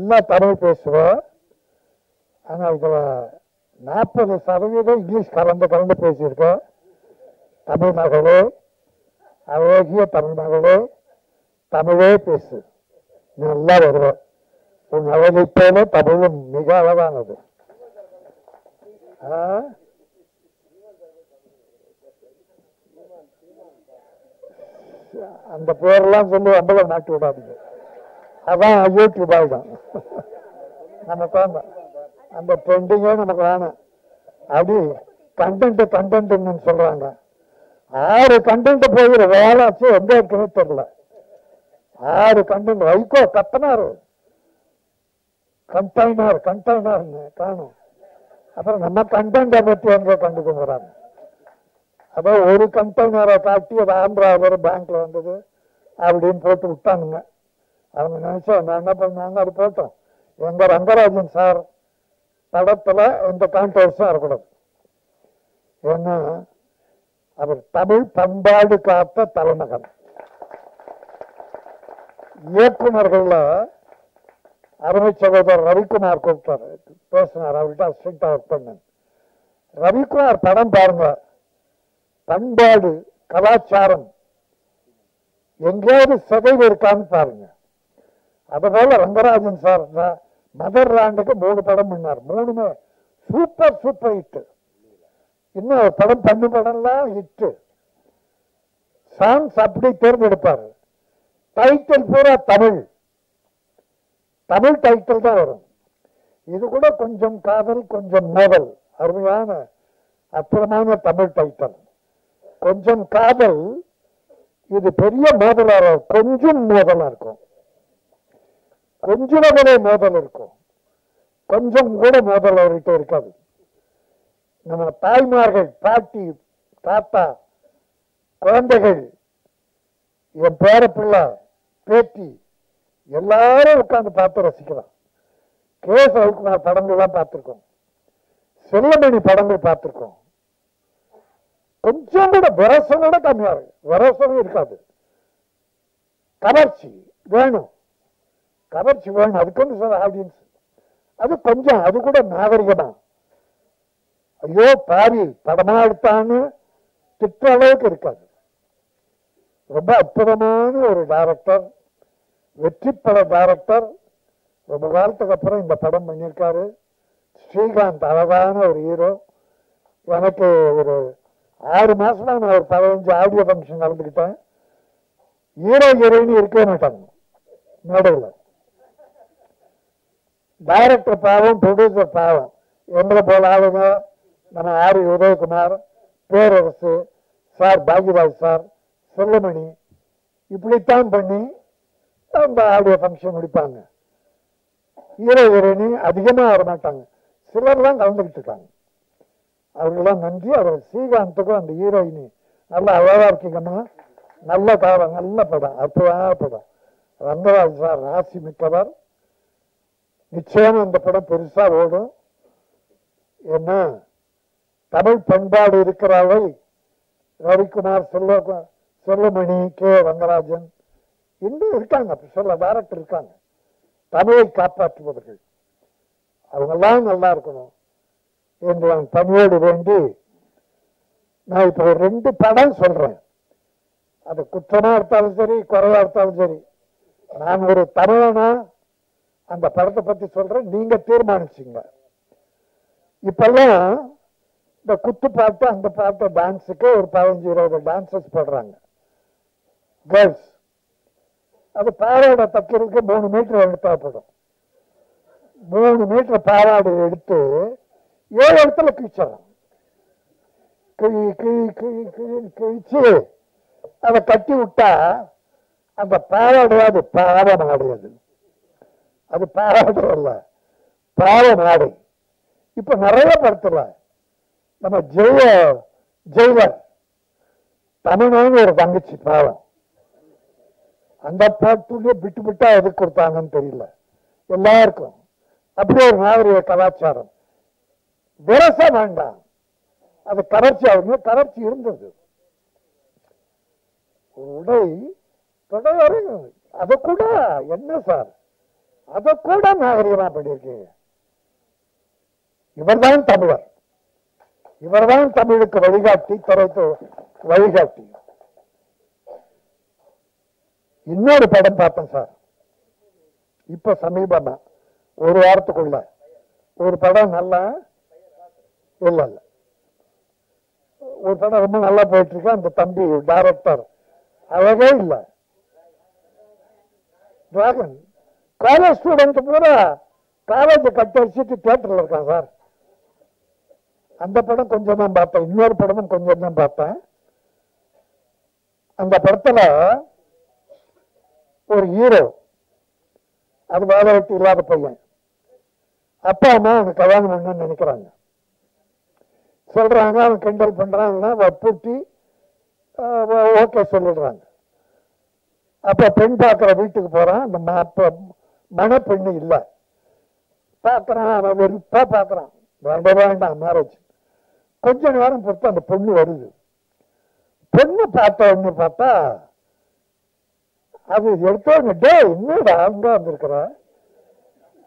நல்லா தமிழ் பேசுவோம். ஆனால் இதில் 40% இங்கிலீஷ் கலந்து பேசியிருக்கோம். தமிழ் மகளே, அழகிய தமிழ் மகளே, தமிழே பேசு, நல்லா வருவோம். உன் அழகை போல தமிழும் மிக அழகானது. அந்த பேரெல்லாம் சொல்லி அம்பலம் நாட்டி விடாதீங்க. அதான் யூடியூப் ஆகிடும். நமக்கு வேண்டாம் அந்த ட்ரெண்டிங்கே, நமக்கு வேணும். அப்படி கண்டென்ட்னு சொல்றாங்க. 6 கண்டென்ட் போகிற வேலாச்சு எங்க இருக்குன்னு தெரியல. 6 கண்டென்ட் வைகோ கத்தனாரு கண்டெய்னர் காணும். அப்புறம் நம்ம கண்டென்ட்டை பற்றி எங்க கண்டுக்க போறாங்க. அப்போ ஒரு கண்டெய்னரை காட்டி அது ஆந்திராவில் பேங்க்ல வந்தது அப்படின்னு போட்டு விட்டானுங்க. அவங்க நினைச்சா நான் என்ன பண்ணாங்க, அது போட்டோம். எங்க ரங்கராஜன் சார் படத்துல இந்த கான்ட்ரவர்ஸும் இருக்கக்கூடாது. ஏன்னா அவர் தமிழ் பண்பாடு காத்த தலைநகர். இயக்குநர்கள்ல அருமை சகோதரர் ரவிக்குமார் கூப்பிட்டார், பேசினார். அவர்கிட்ட அசிஸ்டண்டா ஒர்க் பண்ணேன். ரவிக்குமார் படம் பாருங்க, பண்பாடு கலாச்சாரம் எங்கேயாவது சிதைவு இருக்கான்னு பாருங்க. அதுபோல ரங்கராஜன் சார் மதர் ராண்டுக்கு 3 படம் பண்ணார். 3மே சூப்பர் ஹிட். இன்னும் பண்ணு படம்லாம் ஹிட். சாங்ஸ் அப்படி தேர்ந்தெடுப்பார். டைட்டில் பூரா தமிழ் டைட்டில் தான் வரும். இது கூட கொஞ்சம் காதல் கொஞ்சம் மோதல், அருமையான அற்புதமான தமிழ் டைட்டில். கொஞ்சம் காதல், இது பெரிய மோதலா இருக்கும். கொஞ்சம் மோதலா இருக்கும், கொஞ்சமே மோதல் இருக்கும், கொஞ்சம் கூட மோதல் அவர்கிட்ட இருக்காது. நம்ம தாய்மார்கள், பாட்டி, தாத்தா, குழந்தைகள், என் பேர பிள்ளை, பேட்டி எல்லாரும் உட்கார்ந்து பார்த்து ரசிக்கலாம். கே. ரவிக்குமார் படங்கள்லாம் பார்த்திருக்கோம், செல்லமணி படங்கள் பார்த்திருக்கோம். கொஞ்சம் கூட விரசனோட கம்மியா இருக்கு, விரசனம் இருக்காது. கவர்ச்சி வேணும், அதுக்கு சொல்ற ஆடியன்ஸ். அது கொஞ்சம், அது கூட நாகரிகமா. ஐயோ பாரி படமா எடுத்தான்னு திட்ட அளவுக்கு இருக்காது. ரொம்ப அற்புதமான ஒரு டைரக்டர், வெற்றி பட டைரக்டர். ரொம்ப காலத்துக்கு அப்புறம் இந்த படம் பண்ணியிருக்காரு. ஸ்ரீகாந்த் அழகான ஒரு ஹீரோ. எனக்கு ஒரு 6 மாசமா நான் ஒரு 15 ஆடியோ ஃபங்க்ஷன் நடந்துக்கிட்டேன். ஹீரோ ஹீரோயின் இருக்கவே மாட்டாங்க மேடையில். டைரக்டர் பாவம், ப்ரொடியூசர் பாவம். எங்களை போல ஆளுங்க, நம்ம ஆர் உதயகுமார், பேரரசு சார், பாக்யராஜ் சார், செல்லமணி, இப்படித்தான் பண்ணி அந்த ஆடியோ ஃபங்க்ஷன் முடிப்பாங்க. ஹீரோ ஹீரோயினி அதிகமாக வர மாட்டாங்க, சிலர்லாம் கலந்துக்கிட்டு இருக்காங்க. அவர்களெல்லாம் நன்றி. அவர் ஸ்ரீகாந்துக்கும் அந்த ஹீரோயினி நல்லா அழகா இருக்கீங்கம்மா, நல்ல காலம், நல்ல படம், அற்புதமான படம். ரங்கராஜ் சார் ராசி மிக்கவர். நிச்சயம் அந்த படம் பெருசா ஓடும். ஏன்னா தமிழ் பண்பாடு இருக்கிறவை ரவிக்குமார், செல்லமணி, கே. ரங்கராஜன் இன்னும் இருக்காங்க, சில டைரக்டர் இருக்காங்க தமிழை காப்பாற்றுபவர்கள். அவங்கெல்லாம் நல்லா இருக்கணும் என்று நான் பணியோடு வேண்டி, நான் இப்போ 2 படம் சொல்றேன். அது குற்றமா எடுத்தாலும் சரி, குறைவா எடுத்தாலும் சரி, நான் ஒரு தமிழனா அந்த படத்தை பத்தி சொல்றேன், நீங்க தீர்மானிச்சுங்க. இப்பெல்லாம் இந்த குத்து பாட்டு, அந்த பாட்டு டான்ஸுக்கு ஒரு 15-20 டான்சஸ் போடுறாங்க, கேர்ள்ஸ். அது பாவாடை தைக்கிறதுக்கு 3 மீட்டர் எடுத்தாப்படும். 3 மீட்டர் பாவாடை எடுத்து 7 இடத்துல கிழிச்சிடறான். கிழிச்சு அதை கட்டி விட்டா அந்த பாவாடையாது பாவம் ஆடையாது. அது பாவாடை அல்ல, பாவம் ஆடை. இப்ப நிறைய படத்துல நம்ம ஜெயிலர் தமிழ்நாடு ஒரு தங்கச்சி பாவம், அந்த பாட்டுலயே விட்டா எதுக்கு கொடுத்தாங்கன்னு தெரியல. எல்லாருக்கும் அப்படியே ஒரு நாகரிக கலாச்சாரம். விரசம் வேண்டாம், அது கவர்ச்சி ஆகுங்க. கவர்ச்சி இருந்தது. ஒரு உடை அதை கூட என்ன சார் அதை கூட நாகரிகமா பண்ணியிருக்கீங்க. இவர்தான் தமிழர், இவர்தான் தமிழுக்கு வழிகாட்டி, துறைக்கு வழிகாட்டி. இன்னொரு படம் பார்த்தேன் சார், இப்ப சமீபமா ஒரு வாரத்துக்குள்ள ஒரு படம் நல்லா இல்ல இல்ல ஒரு படம் ரொம்ப நல்லா போயிட்டு இருக்கு. அந்த தம்பி டைரக்டர் அழகே இல்லை. டிராகன் காலேஜ் ஸ்டூடெண்ட் பூரா காலேஜ் கட்ட வச்சுட்டு தியேட்டர்ல இருக்கான் சார். அந்த படம் கொஞ்சம் தான் பார்த்தேன். இன்னொரு படமும் கொஞ்சம் தான் பார்த்தேன். அந்த படத்துல ஒரு ஹீரோ, அது வேலை வெட்டி இல்லாத பையன், அப்பா அம்மா அவனுக்கு கல்யாணம் பண்ணணும்னு நினைக்கிறாங்க. சொல்றாங்க, அவன் கிண்டல் பண்றாங்கன்னா வற்புறுத்தி ஓகே சொல்லிடுறாங்க. அப்ப பெண் பார்க்கிற வீட்டுக்கு போறான். அந்த மணப்பெண்ணு இல்லை. பார்க்கறான், அவன் வெறுப்பா பார்க்கறான். வேண்டாம் மேரேஜ். கொஞ்ச நேரம் பொறுத்து அந்த பொண்ணு வருது. பொண்ணு பார்த்தோன்னு பார்த்தா அது எடுத்தோன்னு, டே என்னடா அங்க வந்திருக்கிற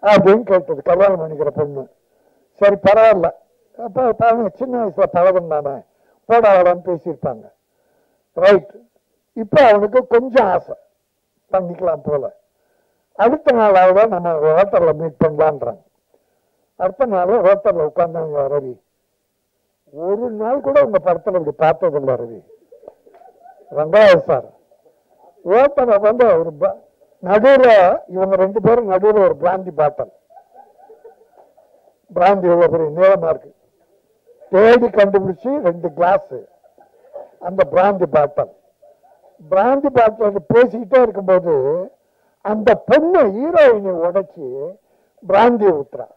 அப்படின்னு கேட்டது. கல்யாணம் பண்ணிக்கிற பொண்ணு. சரி பரவாயில்ல, அப்ப சின்ன வயசுல பழகம் தானே, போடாடான்னு பேசியிருப்பாங்க. ரைட். இப்ப அவனுக்கு கொஞ்சம் ஆசை, பண்ணிக்கலாம் போல. அடுத்த நாளாவது நம்ம ஹோட்டல்ல மீட் பண்ணலான்றாங்க. அடுத்த நாள் ஹோட்டல்ல உட்கார்ந்தாங்க. ரவி, ஒரு நாள் கூட உங்க படத்துல இப்படி பார்த்ததில்லை ரவி. ரங்கராஜ் சார் ஹோட்டல்ல வந்து ஒரு நடுவுல, இவங்க ரெண்டு பேரும் நடுவுல ஒரு பிராந்தி பாட்டல். பிராந்தி எவ்வளவு பெரிய நீளமா இருக்கு, தேடி கண்டுபிடிச்சு 2 கிளாஸ் அந்த பிராந்தி பாட்டல். பிராந்தி பாட்டில் பேசிக்கிட்டே இருக்கும்போது அந்த பொண்ணு ஹீரோயினை உடைச்சி பிராந்தியை ஊத்துறா.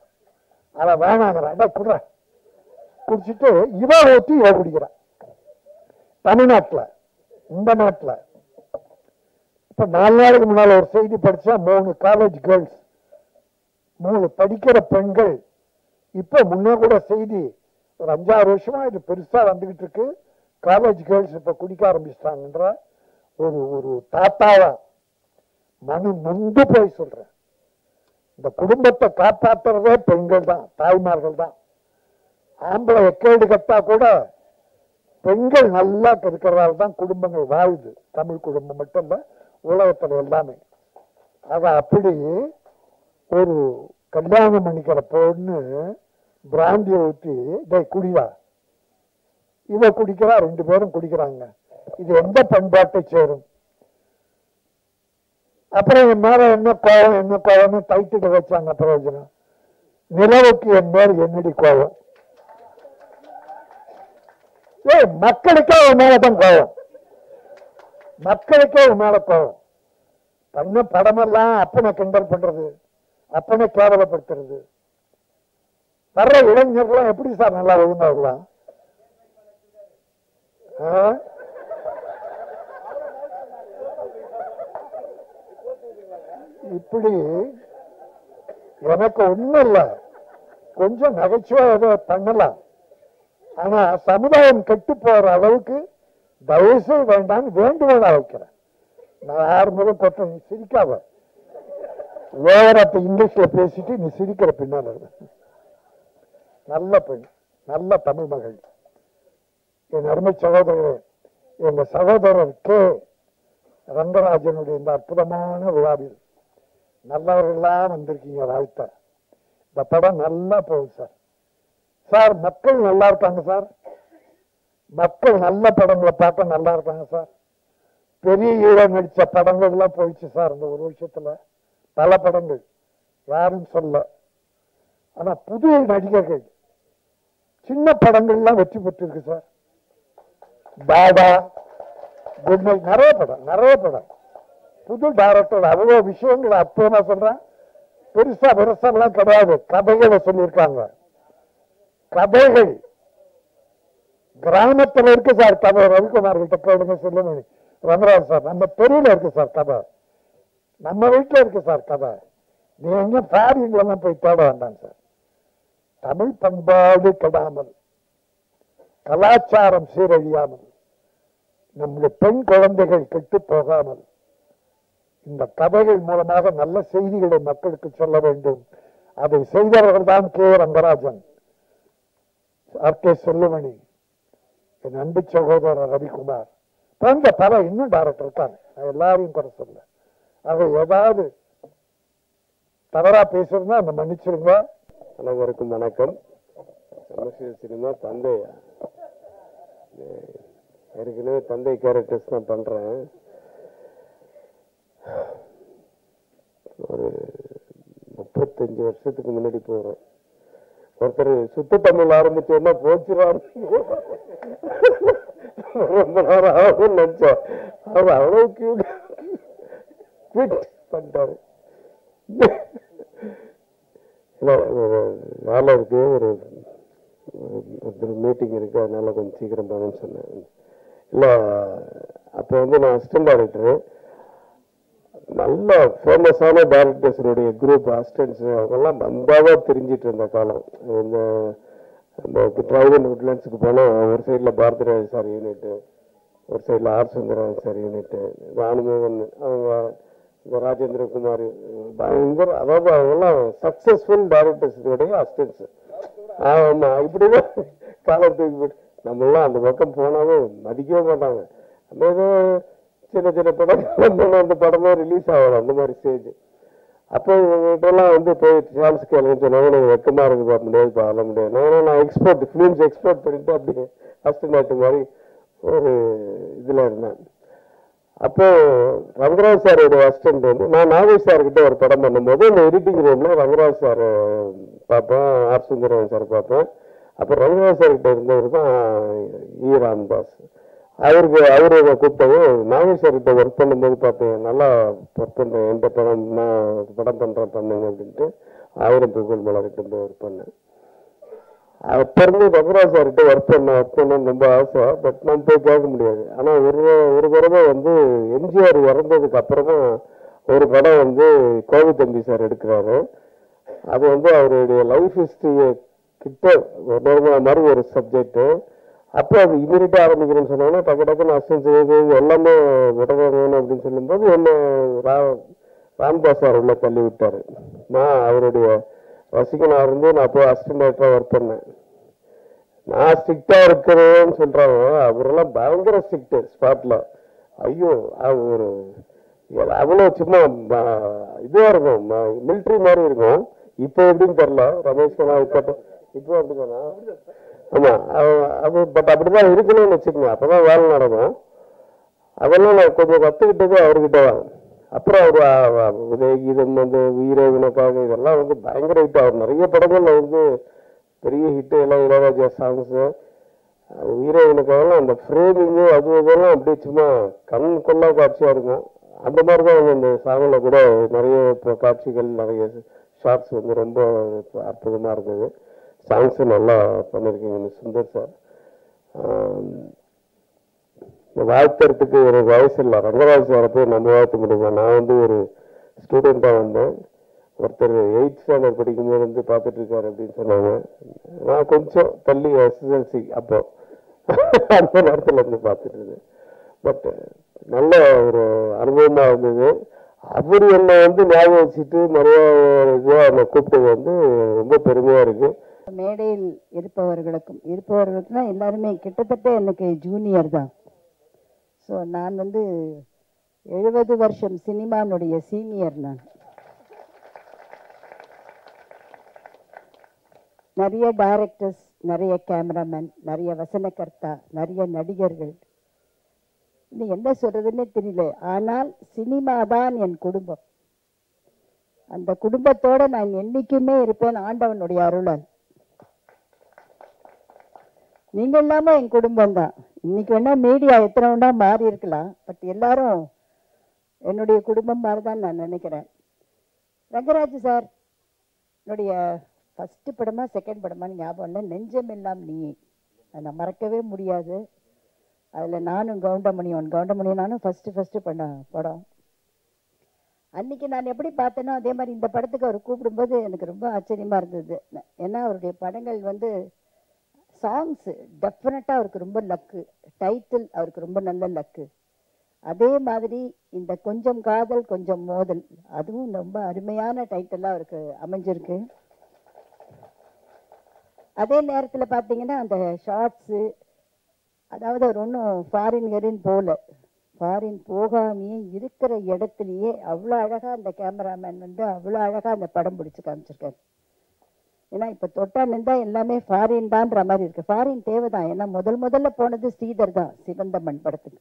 அத வேணாங்கிற குடுற குடிச்சிட்டு இவ ஊத்தி இவ குடிக்கிறான். தமிழ்நாட்டில், இந்த நாட்டில் இப்ப 4 நாளுக்கு முன்னால ஒரு செய்தி படிச்சா, 3 காலேஜ் கேர்ள்ஸ், 3 படிக்கிற பெண்கள். இப்ப முன்ன கூட செய்தி, ஒரு 5-6 வருஷமா இது பெருசா வந்துகிட்டு இருக்கு. காலேஜ் கேர்ள்ஸ் இப்ப குடிக்க ஆரம்பிச்சிட்டாங்கன்ற ஒரு தாத்தாவா மனு நொந்து போய் சொல்றேன். இந்த குடும்பத்தை காப்பாற்றுறதே பெண்கள் தான், தாய்மார்கள் தான். ஆம்பளை எக்கேடு கட்டா கூட பெண்கள் நல்லா இருக்கிறதால தான் குடும்பங்கள் வாழுது. தமிழ் குடும்பம் மட்டும் இல்ல, உலகத்துல எல்லாமே. அத அப்படி ஒரு கல்யாணம் பண்ணிக்கிற பொண்ணு பிராந்தியை ஊற்றி குடிவா, இவ குடிக்கிறா, 2 பேரும் குடிக்கிறாங்க. இது எந்த பண்பாட்டை சேரும்? அப்புறம் என் மேல என்ன கோவம் டைட்டுக்கு வச்சாங்க. பிரயோஜனம், நிலவுக்கு என் மேல் என்னடி கோவம்? மக்களுக்கே உன் மேலதான் கோவம், மக்களுக்கே உன் மேல கோவம். பண்ண படமெல்லாம் அப்பனை கிண்டல் பண்றது, அப்பனை கேவலப்படுத்துறது. வர்ற இளைஞர்கள்லாம் எப்படி சார் நல்லா ஒழுங்கா வருவான்? இப்படி எனக்கு ஒண்ணும் இல்ல, கொஞ்சம் நகைச்சுவா ஏதோ பண்ணலாம். ஆனா சமுதாயம் கெட்டு போற அளவுக்கு தயவுசெய்து வேண்டாம்னு வேண்டுகோளா வைக்கிறேன். நான் யாரு முதல் கொட்ட, நீ சிரிக்காத, ஓவரா இங்கிலீஷ்ல பேசிட்டு நீ சிரிக்கிற பின்னால. நல்ல பெண், நல்ல தமிழ் மகள், என் அருமை சகோதரர்களே, எங்க சகோதரர் கே ரங்கராஜனுடைய இந்த அற்புதமான விழாவில் நல்லவர்கள்லாம் வந்திருக்கீங்க. வாழ்த்த இந்த படம் நல்லா போகுது சார். சார் மக்கள் நல்லா இருக்காங்க சார், மக்கள் நல்ல படங்களை பார்த்தா நல்லா இருக்காங்க சார். பெரிய ஹீரோ நடிச்ச படங்கள் எல்லாம் போயிடுச்சு சார் இந்த ஒரு வருஷத்துல. பல படங்கள் யாரும் சொல்ல, ஆனா புது நடிகர்கள் சின்ன படங்கள்லாம் வெற்றி பெற்றிருக்கு சார். பாடா, குட் நைட், நிறைய படம் புது டைரக்டர் அவ்வளவு விஷயங்கள் அற்புதமா சொல்றேன். பெருசெல்லாம் கிடையாது, கதைகளை சொல்லியிருக்காங்க. கதைகள் கிராமத்துல இருக்கு சார் கதை. ரவிக்குமார் கிட்ட கேளுங்க, சொல்லுங்க ரங்கராஜ் சார். நம்ம தெருவில் இருக்கு சார் கதை, நம்ம வீட்டுல இருக்கு சார் கதை. நீ எங்க ஃபாரின்லாம் போய் தேட வேண்டாம் சார். தமிழ் பண்பாடு கெடாமல், கலாச்சாரம் சீரழியாமல், நம்முடைய பெண் குழந்தைகள் கெட்டு போகாமல் இந்த கதைகள் மூலமாக நல்ல செய்திகளை மக்களுக்கு சொல்ல வேண்டும். அதை செய்தவர்கள் தான் கே. ரங்கராஜன், ஆர்.கே. செல்லுமணி, என் அன்பு சகோதரர் ரவிக்குமார் போன்ற பல இன்னும் டைரக்டர் இருக்காங்க. எல்லாரையும் குறை சொல்ல. அதை ஏதாவது தவறா பேசுறதுன்னா அந்த மன்னிச்சிருங்க. அனைவருக்கும் வணக்கம். கமர்ஷியல் சினிமா தந்தை, ஏற்கனவே தந்தை கேரக்டர்ஸ் தான் பண்றேன். ஒரு 35 வருஷத்துக்கு முன்னாடி போறேன். ஒருத்தர் சுத்த தமிழ் ஆரம்பிச்சோன்னா போச்சுறாரு. ரொம்ப நேரம் ஆகும் நினைச்சோம். அவர் அவ்வளவு குவிட் பண்ணிட்டாரு. வேலை இருக்கு, ஒரு மீட்டிங் இருக்கு, அதனால கொஞ்சம் சீக்கிரம் போகணும்னு சொன்னேன். இல்லை, அப்போ நான் அசிஸ்டன்ட் டைரக்டரு. நல்ல ஃபேமஸான டைரக்டர்ஸனுடைய குரூப் அசிஸ்டன்ஸ் அவங்கெல்லாம் வந்தாவே தெரிஞ்சிட்டு இருந்த காலம். இந்த ட்ரைவன் உட்லண்ட்ஸுக்கு போனால் ஒரு சைடில் பாரதிராஜ் சார் யூனிட்டு, ஒரு சைடில் ஆர் சுந்தரராஜ் சார் யூனிட்டு, ராணுமோகன், அவங்க ராஜேந்திர குமார், பயங்கர, அதாவது அவங்கெல்லாம் சக்சஸ்ஃபுல் டைரக்டர்ஸுடைய அசிஸ்டன்ஸ். ஆமாம், இப்படிதான் காலத்துக்கு போயிட்டு நம்மளாம் அந்த பக்கம் போனாவே மதிக்கவே மாட்டாங்க. நம்ம ஏதோ சின்ன சின்ன படம் அந்த படமே ரிலீஸ் ஆகலாம், அந்த மாதிரி ஸ்டேஜ். அப்போ இவங்ககிட்டலாம் போய் சான்ஸ் கேளுன்னு சொன்னாங்க. நீங்கள் வெக்கமாக இருக்கு, பார்க்க முடியாது, பார்க்க முடியாது. நான் எக்ஸ்போர்ட், ஃபிலிம்ஸ் எக்ஸ்போர்ட் பண்ணிட்டு அப்படியே அசிஸ்டன்ட் மாதிரி ஒரு இதில் இருந்தேன். அப்போ ரங்கராஜ் சாரோட அசிஸ்டன்ட் நான் நாகேஷ் சார்கிட்ட ஒரு படம் பண்ணும்போது இந்த எடிட்டிங் ரூம்ல ரங்கராஜ் சார் பார்ப்பேன், ஆர் சுந்தரன் சார் பார்ப்பேன். அப்போ ரங்கராஜ் சார்கிட்ட இருந்தவர் தான் ஈ. ராமதாஸ். அவரு கூப்பிட்டது. நாகேஷ் சார்கிட்ட ஒர்க் பண்ணும்போது பார்த்தேன், நல்லா ஒர்க் பண்ணுறேன், எந்த படம் நான் படம் பண்ணுறேன் பண்ணுங்க அப்படின்ட்டு 1000 புகழ் மலர்கிட்ட போய் ஒர்க் பண்ணேன். அப்போ இருந்து ரங்கராஜ் சார்கிட்ட ஒர்க் பண்ணணும்னு ரொம்ப ஆசை. பட் நான் போய் கேட்க முடியாது. ஆனால் ஒரு தடவை எம்ஜிஆர் இறந்ததுக்கு அப்புறமா ஒரு படம் கோவி தம்பி சார் எடுக்கிறாரு. அது அவருடைய லைஃப் ஹிஸ்டரிய கிட்ட மாதிரி ஒரு சப்ஜெக்ட். அப்போ அது இமீடியட்டாக ஆரம்பிக்கிறேன்னு சொன்னாங்கன்னா டக்கு டக்குன்னு அசிஸ்டன்ட் செய்யுது எல்லாமே உடனே வேணும் அப்படின்னு சொல்லும்போது என்ன ராம்தாஸ் சார் உள்ள தள்ளி விட்டார். நான் அவருடைய ரசிகனாக இருந்து நான் போய் அசிஸ்டன்ட் டைரக்டராக ஒர்க் பண்ணேன். நான் ஸ்ட்ரிக்டாக இருக்கிறேன்னு சொல்கிறாங்க, அவரெல்லாம் பயங்கர ஸ்ட்ரிக்ட் ஸ்பாட்டில். ஐயோ, அவர் அவ்வளோ சும்மா இதுவாக இருக்கும், மிலிட்ரி மாதிரி இருக்கும். இப்போ எப்படின்னு தெரில, ரமேஷ் கண்ணா இப்போ அப்படி தானா? ஆமாம், அது பட் அப்படிதான் இருக்கணும்னு வச்சுக்கோங்க, அப்போதான் வேலை நடக்கும். அதெல்லாம் நான் கொஞ்சம் கற்றுக்கிட்டது அவர்கிட்ட தான். அப்புறம் அவர் உதயகீதம் வீர வினக்காக இதெல்லாம் பயங்கர ஹிட். அவர் நிறைய படங்கள்ல பெரிய ஹிட்டு எல்லாம் இளையராஜா சாங்ஸு. வீர வினக்காகலாம் அந்த ஃப்ரேமிங்கு அது இதெல்லாம் அப்படியே சும்மா கண் கொள்ளா காட்சியாக இருக்கும். அந்த மாதிரி தான் இந்த சாங்கில் கூட நிறைய காட்சிகள், நிறைய ஷார்ட்ஸ் ரொம்ப அற்புதமாக இருக்குது. சாங்ஸு நல்லா பண்ணியிருக்கீங்க சுந்தர் சார். வாழ்த்துறதுக்கு ஒரு வயசு இல்லை. ரங்கராஜ் சாரை போய் நம்ம வாழ்த்த முடியுமா? நான் ஒரு ஸ்டூடெண்ட்டாக வந்தேன். ஒருத்தர் 8th ஸ்டாண்டர்ட் படிக்கும்போது பார்த்துட்டு இருக்காரு அப்படின்னு சொன்னாங்க. நான் கொஞ்சம் தள்ளி எஸ்எஸ்எல்சி அப்போ அந்த நேரத்தில் பார்த்துட்டு இருந்தேன். பட் நல்ல ஒரு அனுபவமாக இருந்தது. அப்படி என்னை ஞாபகம் வச்சுட்டு நிறைய இதுவாக என்னை கூப்பிட்டது ரொம்ப பெருமையாக இருக்குது. மேடையில் இருப்பவர்களுக்குனா எல்லாருமே கிட்டத்தட்ட எனக்கு ஜூனியர் தான். ஸோ நான் 70 வருஷம் சினிமானுடைய சீனியர். நான் நிறைய டைரக்டர்ஸ், நிறைய கேமராமேன், நிறைய வசனகர்த்தா, நிறைய நடிகர்கள், இன்னும் என்ன சொல்றதுன்னே தெரியல. ஆனால் சினிமா தான் என் குடும்பம். அந்த குடும்பத்தோட நான் என்னைக்குமே இருப்பேன் ஆண்டவனுடைய அருளால். நீங்க எல்லாமே என் குடும்பம் தான். இன்னைக்கு வேணா மீடியா எத்தனை வேணா மாறி இருக்கலாம், பட் எல்லாரும் என்னுடைய குடும்பம் மாதிரி தான் நான் நினைக்கிறேன். ரங்கராஜ் சார் என்னுடைய ஃபர்ஸ்ட் படமா செகண்ட் படமான்னு ஞாபகம் இல்லை, நெஞ்சமெல்லாம் நீ. அதை நான் மறக்கவே முடியாது. அதில் நானும் கவுண்டமணி நானும் ஃபஸ்ட்டு பண்ண படம். அன்னைக்கு நான் எப்படி பார்த்தேனோ அதே மாதிரி இந்த படத்துக்கு அவர் கூப்பிடும்போது எனக்கு ரொம்ப ஆச்சரியமாக இருந்தது. ஏன்னா அவருடைய படங்கள் சாங்ஸு டெஃபினட்டாக அவருக்கு ரொம்ப லக்கு, டைட்டில் அவருக்கு ரொம்ப நல்ல லக்கு. அதே மாதிரி இந்த கொஞ்சம் காதல் கொஞ்சம் மோதல் அதுவும் ரொம்ப அருமையான டைட்டிலாக அவருக்கு அமைஞ்சிருக்கு. அதே நேரத்தில் பார்த்தீங்கன்னா அந்த ஷார்ட்ஸு, அதாவது அவர் ஒன்றும் ஃபாரின் ஃபாரின் போகாமையே இருக்கிற இடத்துலையே அவ்வளோ அழகாக அந்த கேமராமேன் வந்து அவ்வளோ அழகாக அந்த படம் பிடிச்சி காமிச்சிருக்காரு. ஏன்னா இப்போ தொட்டா நின்றா எல்லாமே ஃபாரின் தான்ற மாதிரி இருக்குது. ஃபாரின் தேவைதான். ஏன்னா முதல்ல போனது ஸ்ரீதர் தான் சிவந்த மண் படத்துக்கு.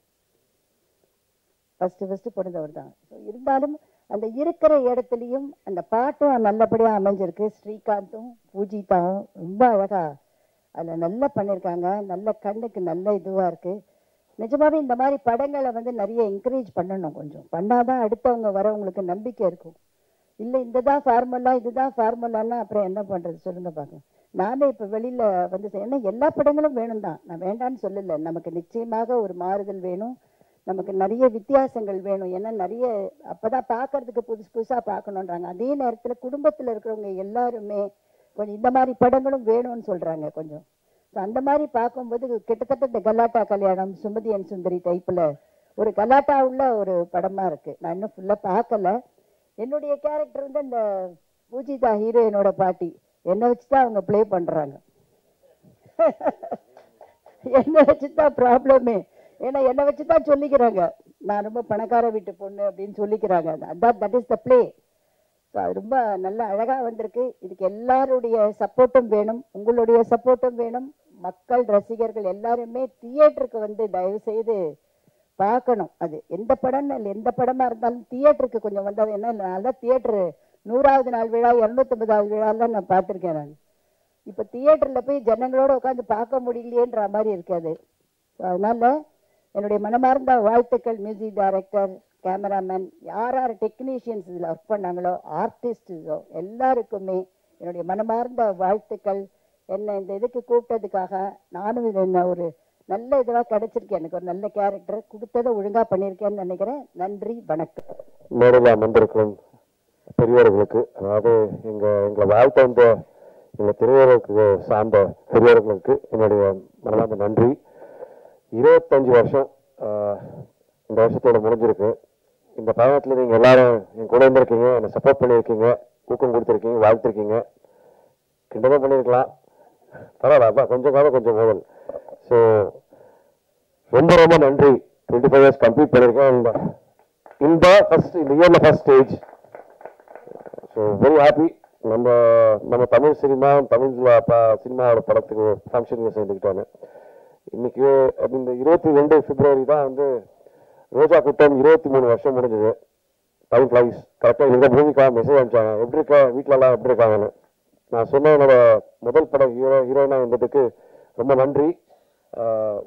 ஃபஸ்ட்டு போனதவர் தான். ஸோ இருந்தாலும் அந்த இருக்கிற இடத்துலையும் அந்த பாட்டும் நல்லபடியாக அமைஞ்சிருக்கு. ஸ்ரீகாந்தும் பூஜிதாவும் ரொம்ப அழகாக அதில் நல்லா பண்ணியிருக்காங்க. நல்ல கண்ணுக்கு நல்ல இதுவாக இருக்குது. நிஜமாவே இந்த மாதிரி படங்களை வந்து நிறைய என்கரேஜ் பண்ணணும். கொஞ்சம் பண்ணாதான் அடுத்தவங்க வரவங்களுக்கு நம்பிக்கை இருக்கும். இல்லை இதுதான் ஃபார்முலான்னா அப்புறம் என்ன பண்ணுறது சொல்லுங்க பார்க்க. நானே இப்போ வெளியில் வந்து ஏன்னா எல்லா படங்களும் வேணும் தான், நான் வேண்டான்னு சொல்லலை. நமக்கு நிச்சயமாக ஒரு மாறுதல் வேணும், நமக்கு நிறைய வித்தியாசங்கள் வேணும். ஏன்னா நிறைய அப்போதான் பார்க்கறதுக்கு புதுசாக பார்க்கணுன்றாங்க. அதே நேரத்தில் குடும்பத்தில் இருக்கிறவங்க எல்லாருமே கொஞ்சம் இந்த மாதிரி படங்களும் வேணும்னு சொல்கிறாங்க கொஞ்சம். ஸோ அந்த மாதிரி பார்க்கும்போது கிட்டத்தட்ட இந்த கலாட்டா கல்யாணம், சுமதி அண்ட் சுந்தரி டைப்பில் ஒரு கலாட்டா உள்ள ஒரு படமாக இருக்குது. நான் இன்னும் ஃபுல்லாக பார்க்கல. என்னுடைய கேரக்டர் வந்து இந்த பூஜிதா ஹீரோயினோட பாட்டி, என்னை வச்சு தான் அவங்க ப்ளே பண்ணுறாங்க. என்னை வச்சு தான் ப்ராப்ளமே. ஏன்னா என்னை வச்சு தான் சொல்லிக்கிறாங்க நான் ரொம்ப பணக்கார வீட்டு பொண்ணு அப்படின்னு சொல்லிக்கிறாங்க. That is the play. So அது ரொம்ப நல்லா அழகாக வந்திருக்கு. இதுக்கு எல்லாருடைய சப்போர்ட்டும் வேணும், உங்களுடைய சப்போர்ட்டும் வேணும். மக்கள் ரசிகர்கள் எல்லாருமே தியேட்டருக்கு வந்து தயவு செய்து பார்க்கணும். அது எந்த படம் இல்லை, எந்த படமாக இருந்தாலும் தியேட்டருக்கு கொஞ்சம் வந்தது. என்ன நல்லா தியேட்டரு 100வது நாள் விழா 250வது விழாலாம் நான் பார்த்துருக்கேன். நான் இப்போ தியேட்டரில் போய் ஜனங்களோட உட்காந்து பார்க்க முடியலையேன்ற மாதிரி இருக்காது. அதனால் என்னுடைய மனமார்ந்த வாழ்த்துக்கள் மியூசிக் டைரக்டர், கேமராமேன், யார் டெக்னீஷியன்ஸ் இதில் ஒர்க் பண்ணாங்களோ, ஆர்டிஸ்டோ எல்லாருக்குமே என்னுடைய மனமார்ந்த வாழ்த்துக்கள். என்னை இந்த இதுக்கு கூப்பிட்டதுக்காக நானும் என்ன ஒரு நல்ல இதுவாக கிடைச்சிருக்கேன். எனக்கு ஒரு நல்ல கேரக்டர் கொடுத்ததை ஒழுங்காக பண்ணியிருக்கேன்னு நினைக்கிறேன். நன்றி, வணக்கம். மேடையில் வந்திருக்கும் பெரியவர்களுக்கு, அதாவது எங்களை வாழ்த்த வந்த எங்கள் திருவள்ளுவருக்கு சார்ந்த பெரியவர்களுக்கு என்னுடைய மனமார்ந்த நன்றி. 25 வருஷம் இந்த வருஷத்தோட முடிஞ்சிருக்கு. இந்த பயணத்தில் நீங்கள் எல்லாரும் என் கூட இருந்திருக்கீங்க, என்னை சப்போர்ட் பண்ணியிருக்கீங்க, ஊக்கம் கொடுத்துருக்கீங்க, வாழ்த்திருக்கீங்க. கிண்டதான் பண்ணியிருக்கலாம், பரவாயில்ல, கொஞ்சம் காலம் கொஞ்சம் மோதல். ஸோ ரொம்ப ரொம்ப நன்றி. 25 இயர்ஸ் கம்ப்ளீட் பண்ணியிருக்கேன் இந்த இயரில் first stage. So very happy. நம்ம தமிழ் சினிமாவோட படத்துக்கு ஃபங்க்ஷனுக்கு சேர்ந்துக்கிட்டாங்க. இன்னைக்கு இந்த 22 பிப்ரவரி தான் வந்து ரோஜா கூட்டம் 23 வருஷம் முடிஞ்சது. Time flies. கரெக்டாக இந்த பூமிக்காக மெசேஜ் அனுப்பிச்சாங்க, எப்படி இருக்க, வீட்டிலலாம் எப்படி இருக்காங்கன்னு. நான் சொன்ன என்னோட முதல் படம் ஹீரோயினாக இருந்ததுக்கு ரொம்ப நன்றி.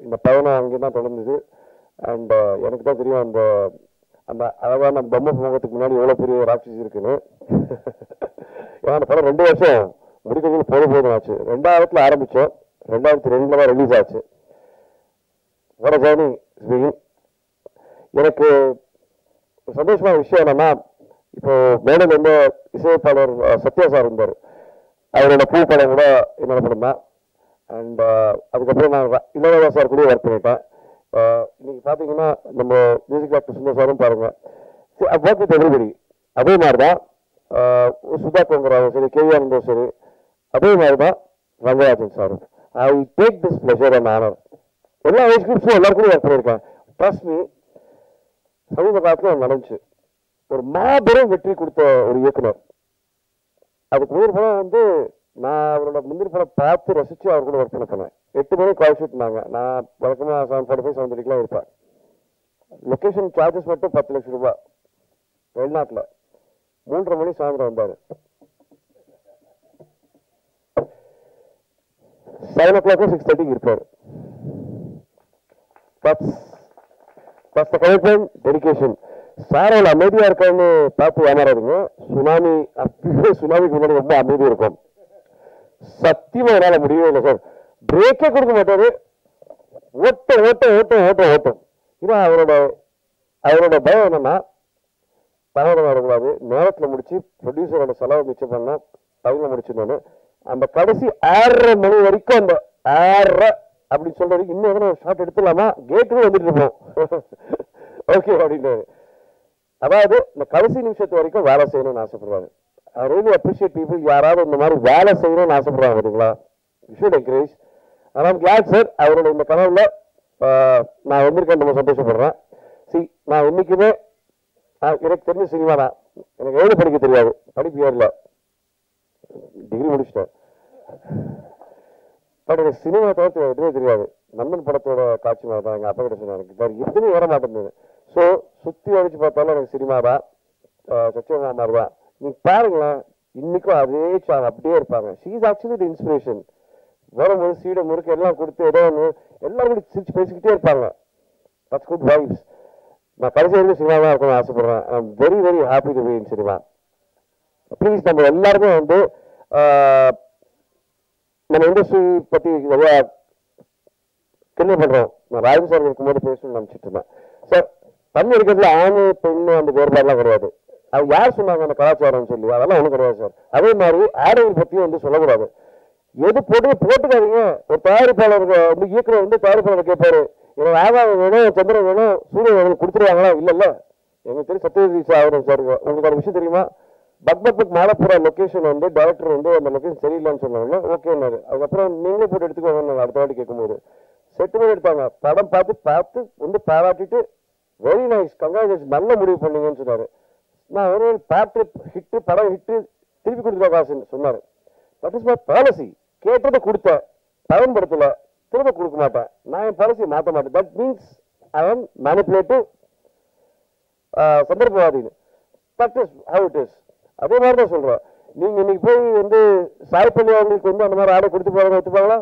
இந்த பயணம் அங்கே தான் தொடர்ந்தது. அண்ட் எனக்கு தான் தெரியும் அந்த அந்த அழகான பொம்மை முகத்துக்கு முன்னாடி எவ்வளோ பெரிய ராட்சசி இருக்குன்னு. ஏன்னா அந்த படம் 2 வருஷம் முடிக்கிறதுக்கு போதும் ஆச்சு. 2000 ஆரம்பித்தோம், 2002 தான் ரிலீஸ் ஆச்சு. வர ஜேர்னி எனக்கு சந்தோஷமான விஷயம் என்னன்னா, இப்போ மேடையில் வந்து இசையமைப்பாளர் சத்யா சார் இருந்தார். அவரோட பூ படம் கூட என்னோட படம் தான். அண்ட் அதுக்கப்புறம் நான் இளையராஜா சார் கூட ஒர்க் பண்ணிட்டேன். இன்னைக்கு பார்த்தீங்கன்னா நம்ம மியூசிக் டைரக்டர் சுந்தர் சாரும் பாருங்க, ஒர்க் வித் எவ்ரிபடி. அதே மாதிரி தான் சுதா கொங்கராவும் சரி, கேவிஆர் இருந்தோம் சரி, அதே மாதிரி தான் ரங்கராஜன் சாரும். I take this pleasure and honour. எல்லா ஏஜ் குரூப்ஸும் எல்லாருக்கும் ஒர்க் பண்ணியிருக்கேன். ட்ரஸ்ட் மீ, சமீப காலத்தில் நடந்துச்சு. ஒரு மாபெரும் வெற்றி கொடுத்த ஒரு இயக்குனர். அதுக்கு முதல் படம் வந்து நான் அவரோட முந்திரி படம் பார்த்து ரசித்து அவர் கூட ஒர்க் பண்ண போனேன். 8 மணிக்கு கால் ஷூட்னாங்க. நான் வழக்கமாக 7:45 7:30 இருப்பேன். லொக்கேஷன் சார்ஜஸ் மட்டும் 10 லட்சம் ரூபாய். வெளிநாட்டில் 3:30 மணி சாயந்தரம் வந்தார். 7 o'clock 6:30 இருப்பார். That's the commitment, dedication. சாரோட அமைதியா இருக்கான்னு பார்த்து ஏமாறாதுங்க. சுனாமிக்கு முன்னாடி ரொம்ப அமைதி இருக்கும். சத்தியமா என்னால முடியவே இல்லை சார். பிரேக்கே கொடுக்க மாட்டாரு. ஓட்டம். ஏன்னா அவரோட பயம் என்னன்னா, பணம் வரக்கூடாது, நேரத்தில் முடிச்சு ப்ரொடியூசரோட செலவை மிச்சம் பண்ண டைம்ல முடிச்சிடணும். அந்த கடைசி 6:30 மணி வரைக்கும் அந்த 6:30 அப்படின்னு சொல்ற வரைக்கும் இன்னும் எதனா ஷார்ட் எடுத்துடலாமா, கேட்டுமே வந்துட்டு இருப்போம். ஓகே அப்படின்றாரு. அதாவது இந்த கடைசி நிமிஷத்து வரைக்கும் வேலை செய்யணும்னு ஆசைப்படுறாரு. ஐ ரியலி அப்ரிஷியேட் பீப்புள் யாராவது இந்த மாதிரி வேலை செய்யணும்னு ஆசைப்படுறாங்க பார்த்தீங்களா. You should encourage. ஆனால் ஐம் கிளாட் சார் அவரோட இந்த கனவுல நான் வந்திருக்கேன், ரொம்ப சந்தோஷப்படுறேன். நான் இன்னைக்குமே எனக்கு தெரிஞ்ச சினிமா தான். எனக்கு எழுத படிக்க தெரியாது, படிப்பு ஏறல, டிகிரி முடிச்சிட்டேன். பட் எனக்கு சினிமா தவிர்த்து எதுவுமே தெரியாது. நண்பன் படத்தோட காட்சி மாதிரி தான் எங்கள் அப்பா கிட்ட சொன்னாங்க, எனக்கு வேறு எதுவுமே ஏற மாட்டேங்குது. ஸோ சுற்றி அடிச்சு பார்த்தாலும் எனக்கு சினிமா தான், சச்சிவமா மாதிரி தான். நீங்க பாருங்களேன், இன்னைக்கும் அதே சார் அப்படியே இருப்பாங்க. She is actually the inspiration. வரும்போது சீடை முறுக்கு எல்லாம் கொடுத்து ஏதோ ஒன்று எல்லாரும் கூட சிரிச்சு பேசிக்கிட்டே இருப்பாங்க. That's good vibes. நான் கடைசி வரைக்கும் சினிமா தான் இருக்கணும்னு ஆசைப்படுறேன். I am very very happy to be in cinema. Please நம்ம எல்லாருமே வந்து நம்ம இண்டஸ்ட்ரி பற்றி நிறையா கிண்டல் பண்ணுறோம். நான் ராஜன் சார் இருக்கும்போது பேசணும்னு நினச்சிட்டு இருந்தேன். சார் தண்ணி எடுக்கிறதுல ஆணு பெண்ணு அந்த வேறுபாடுலாம் கிடையாது. அது யார் சொன்னாங்க அந்த கலாச்சாரம்னு சொல்லி, அதெல்லாம் ஒன்றும் கிடையாது சார். அதே மாதிரி ஆடைகள் பற்றியும் வந்து சொல்லக்கூடாது. எது போட்டுக்காதீங்க. ஒரு தயாரிப்பாளர் வந்து இயக்குனர் வந்து தயாரிப்பாளர் கேட்பாரு, எனக்கு ஆகாயம் வேணும், சந்திரன் வேணும், சூரியன் வேணும், கொடுத்துருவாங்களா? இல்லைல்ல. எங்களுக்கு தெரியும் சத்யஜித் ஆகணும் சார். உங்களுக்கு ஒரு விஷயம் தெரியுமா? பக்பக் மாலப்புற லொக்கேஷன் வந்து டைரக்டர் வந்து அந்த லொக்கேஷன் சரியில்லைன்னு சொன்னாங்க. ஓகேன்னாரு. அதுக்கப்புறம் நீங்களே போட்டு எடுத்துக்கோங்க. அடுத்த வாட்டி கேட்கும்போது செட்டு பண்ணி எடுத்தாங்க. படம் பார்த்து வந்து பாராட்டிட்டு வெரி நைஸ், கங்க்ராச்சுலேஷன், நல்ல முடிவு பண்ணீங்கன்னு சொன்னாரு. நான் ஒரு பாட்டு ஹிட்டு, படம் ஹிட்டு, திருப்பி கொடுத்துருக்க காசுன்னு சொன்னார். That is my policy. கேட்டதை கொடுத்தேன், பயன்படுத்தல, திரும்ப கொடுக்க மாட்டேன். நான் என் பாலிசியை மாற்ற மாட்டேன். That means I am manipulative, சந்தர்ப்பவாதின்னு. That is how it is. அதே மாதிரி தான் சொல்றேன். நீங்க இன்னைக்கு போய் வந்து சாய்ப்பள்ளி அவங்களுக்கு வந்து அந்த மாதிரி ஆடை கொடுத்து போறாங்க, ஒத்துப்பாங்களா?